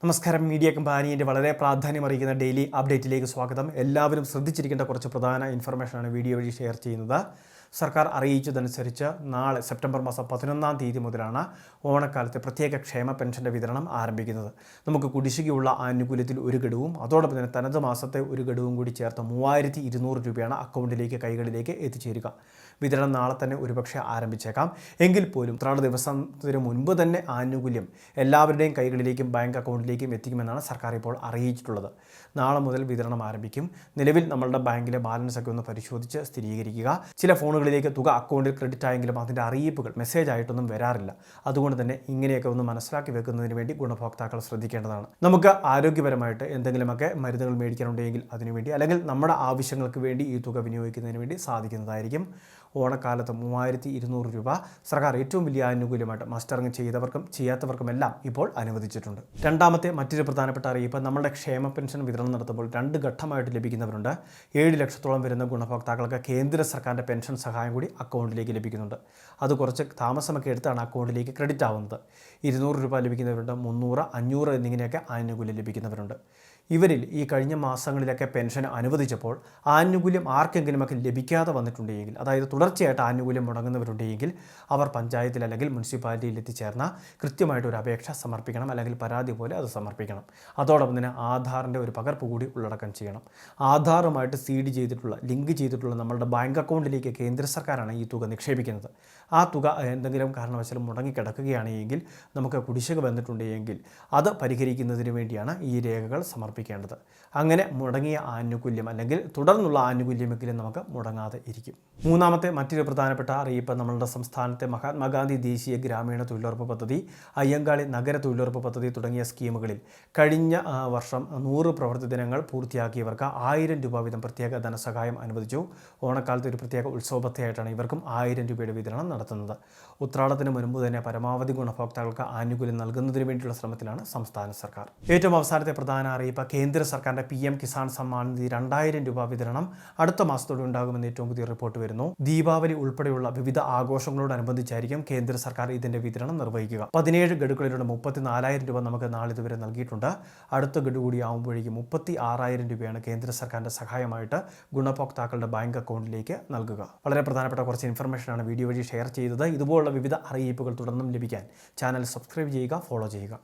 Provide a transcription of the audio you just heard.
നമസ്കാരം. മീഡിയ കമ്പാനിയുടെ വളരെ പ്രാധാന്യമറിയിക്കുന്ന ഡെയിലി അപ്ഡേറ്റിലേക്ക് സ്വാഗതം. എല്ലാവരും ശ്രദ്ധിച്ചിരിക്കേണ്ട കുറച്ച് പ്രധാന ഇൻഫർമേഷനാണ് വീഡിയോ വഴി ഷെയർ ചെയ്യുന്നത്. സർക്കാർ അറിയിച്ചതനുസരിച്ച് നാളെ സെപ്റ്റംബർ മാസം 11-ാം തീയതി മുതലാണ് ഓണക്കാലത്തെ പ്രത്യേക ക്ഷേമ പെൻഷൻ്റെ വിതരണം ആരംഭിക്കുന്നത്. നമുക്ക് കുടിശ്ശികയുള്ള ആനുകൂല്യത്തിൽ ഒരു ഗഡുവും അതോടൊപ്പം തന്നെ തനത് മാസത്തെ ഒരു ഗഡുവും കൂടി ചേർത്ത് 3200 രൂപയാണ് അക്കൗണ്ടിലേക്ക് കൈകളിലേക്ക് എത്തിച്ചേരുക. വിതരണം നാളെ തന്നെ ഒരുപക്ഷെ ആരംഭിച്ചേക്കാം. എങ്കിൽ പോലും ഇത്ര ദിവസത്തിന് മുൻപ് തന്നെ ആനുകൂല്യം എല്ലാവരുടെയും കൈകളിലേക്കും ബാങ്ക് അക്കൗണ്ടിലേക്കും എത്തിക്കുമെന്നാണ് സർക്കാർ ഇപ്പോൾ അറിയിച്ചിട്ടുള്ളത്. നാളെ മുതൽ വിതരണം ആരംഭിക്കും. നിലവിൽ നമ്മളുടെ ബാങ്കിലെ ബാലൻസ് ഒക്കെ ഒന്ന് പരിശോധിച്ച് സ്ഥിരീകരിക്കുക. ചില ഫോണുകളിലേക്ക് തുക അക്കൗണ്ടിൽ ക്രെഡിറ്റ് ആയെങ്കിലും അതിൻ്റെ അറിയിപ്പുകൾ മെസ്സേജ് ആയിട്ടൊന്നും വരാറില്ല. അതുകൊണ്ട് തന്നെ ഇങ്ങനെയൊക്കെ ഒന്ന് മനസ്സിലാക്കി വെക്കുന്നതിന് വേണ്ടി ഗുണഭോക്താക്കൾ ശ്രദ്ധിക്കേണ്ടതാണ്. നമുക്ക് ആരോഗ്യപരമായിട്ട് എന്തെങ്കിലുമൊക്കെ മരുന്നുകൾ മേടിക്കാനുണ്ടെങ്കിൽ അതിനുവേണ്ടി അല്ലെങ്കിൽ നമ്മുടെ ആവശ്യങ്ങൾക്ക് വേണ്ടി ഈ തുക വിനിയോഗിക്കുന്നതിന് വേണ്ടി സാധിക്കുന്നതായിരിക്കും. ഓണക്കാലത്ത് 3200 രൂപ സർക്കാർ ഏറ്റവും വലിയ ആനുകൂല്യമായിട്ട് മസ്റ്ററിങ് ചെയ്തവർക്കും ചെയ്യാത്തവർക്കുമെല്ലാം ഇപ്പോൾ അനുവദിച്ചിട്ടുണ്ട്. രണ്ടാമത്തെ മറ്റൊരു പ്രധാനപ്പെട്ട അറിയിപ്പ്, നമ്മുടെ ക്ഷേമ പെൻഷൻ വിതരണം നടത്തുമ്പോൾ 2 ഘട്ടമായിട്ട് ലഭിക്കുന്നവരുണ്ട്. 7 ലക്ഷത്തോളം വരുന്ന ഗുണഭോക്താക്കൾക്ക് കേന്ദ്ര സർക്കാരിൻ്റെ പെൻഷൻ സഹായം കൂടി അക്കൗണ്ടിലേക്ക് ലഭിക്കുന്നുണ്ട്. അത് കുറച്ച് താമസമൊക്കെ എടുത്താണ് അക്കൗണ്ടിലേക്ക് ക്രെഡിറ്റ് ആവുന്നത്. 200 രൂപ ലഭിക്കുന്നവരുണ്ട്, 300, 500 എന്നിങ്ങനെയൊക്കെ ആനുകൂല്യം ലഭിക്കുന്നവരുണ്ട്. ഇവരിൽ ഈ കഴിഞ്ഞ മാസങ്ങളിലൊക്കെ പെൻഷൻ അനുവദിച്ചപ്പോൾ ആനുകൂല്യം ആർക്കെങ്കിലുമൊക്കെ ലഭിക്കാതെ വന്നിട്ടുണ്ടെങ്കിൽ, അതായത് തുടർച്ചയായിട്ട് ആനുകൂല്യം മുടങ്ങുന്നവരുണ്ടെങ്കിൽ അവർ പഞ്ചായത്തിൽ അല്ലെങ്കിൽ മുനിസിപ്പാലിറ്റിയിൽ എത്തിച്ചേർന്ന കൃത്യമായിട്ട് ഒരു അപേക്ഷ സമർപ്പിക്കണം, അല്ലെങ്കിൽ പരാതി പോലെ അത് സമർപ്പിക്കണം. അതോടൊപ്പം തന്നെ ആധാറിൻ്റെ ഒരു പകർപ്പ് കൂടി ഉള്ളടക്കം ചെയ്യണം. ആധാറുമായിട്ട് സീഡ് ചെയ്തിട്ടുള്ള ലിങ്ക് ചെയ്തിട്ടുള്ള നമ്മളുടെ ബാങ്ക് അക്കൗണ്ടിലേക്ക് കേന്ദ്ര സർക്കാരാണ് ഈ തുക നിക്ഷേപിക്കുന്നത്. ആ തുക എന്തെങ്കിലും കാരണവശാലും മുടങ്ങിക്കിടക്കുകയാണെങ്കിൽ, നമുക്ക് കുടിശ്ശിക വന്നിട്ടുണ്ടെങ്കിൽ അത് പരിഹരിക്കുന്നതിന് വേണ്ടിയാണ് ഈ രേഖകൾ സമർപ്പിക്കേണ്ടത്. അങ്ങനെ മുടങ്ങിയ ആനുകൂല്യം അല്ലെങ്കിൽ തുടർന്നുള്ള ആനുകൂല്യമെങ്കിലും നമുക്ക് മുടങ്ങാതെ ഇരിക്കും. മൂന്നാമത്തെ മറ്റൊരു പ്രധാനപ്പെട്ട അറിയിപ്പ്, നമ്മളുടെ സംസ്ഥാനത്തെ മഹാത്മാഗാന്ധി ദേശീയ ഗ്രാമീണ തൊഴിലുറപ്പ് പദ്ധതി, അയ്യങ്കാളി നഗര തൊഴിലുറപ്പ് പദ്ധതി തുടങ്ങിയ സ്കീമുകളിൽ കഴിഞ്ഞ വർഷം 100 പ്രവൃത്തി ദിനങ്ങൾ പൂർത്തിയാക്കിയവർക്ക് 1000 രൂപ വീതം പ്രത്യേക ധനസഹായം അനുവദിച്ചു. ഓണക്കാലത്ത് ഒരു പ്രത്യേക ഉത്സവത്തെയായിട്ടാണ് ഇവർക്കും 1000 രൂപയുടെ വിതരണം നടത്തുന്നത്. ഉത്രാടത്തിന് മുൻപ് തന്നെ പരമാവധി ഗുണഭോക്താക്കൾക്ക് ആനുകൂല്യം നൽകുന്നതിന് വേണ്ടിയുള്ള ശ്രമത്തിലാണ് സംസ്ഥാന സർക്കാർ. ഏറ്റവും അവസാനത്തെ പ്രധാന അറിയിപ്പ്, കേന്ദ്ര സർക്കാരിൻ്റെ PM കിസാൻ സമ്മാൻ നിധി 2000 രൂപ വിതരണം അടുത്ത മാസത്തോടെ ഉണ്ടാകുമെന്ന് ഏറ്റവും പുതിയ റിപ്പോർട്ട് വരുന്നു. ദീപാവലി ഉൾപ്പെടെയുള്ള വിവിധ ആഘോഷങ്ങളോടനുബന്ധിച്ചായിരിക്കും കേന്ദ്ര സർക്കാർ ഇതിന്റെ വിതരണം നിർവഹിക്കുക. 17 ഗഡുക്കളിലൂടെ 34,000 രൂപ നമുക്ക് നാളിതുവരെ നൽകിയിട്ടുണ്ട്. അടുത്ത ഗഡു കൂടി ആകുമ്പോഴേക്കും 36,000 രൂപയാണ് കേന്ദ്ര സർക്കാരിന്റെ സഹായമായിട്ട് ഗുണഭോക്താക്കളുടെ ബാങ്ക് അക്കൗണ്ടിലേക്ക് നൽകുക. വളരെ പ്രധാനപ്പെട്ട കുറച്ച് ഇൻഫർമേഷനാണ് വീഡിയോ വഴി ഷെയർ ചെയ്തത്. ഇതുപോലുള്ള വിവിധ അറിയിപ്പുകൾ തുടർന്നും ലഭിക്കാൻ ചാനൽ സബ്സ്ക്രൈബ് ചെയ്യുക, ഫോളോ ചെയ്യുക.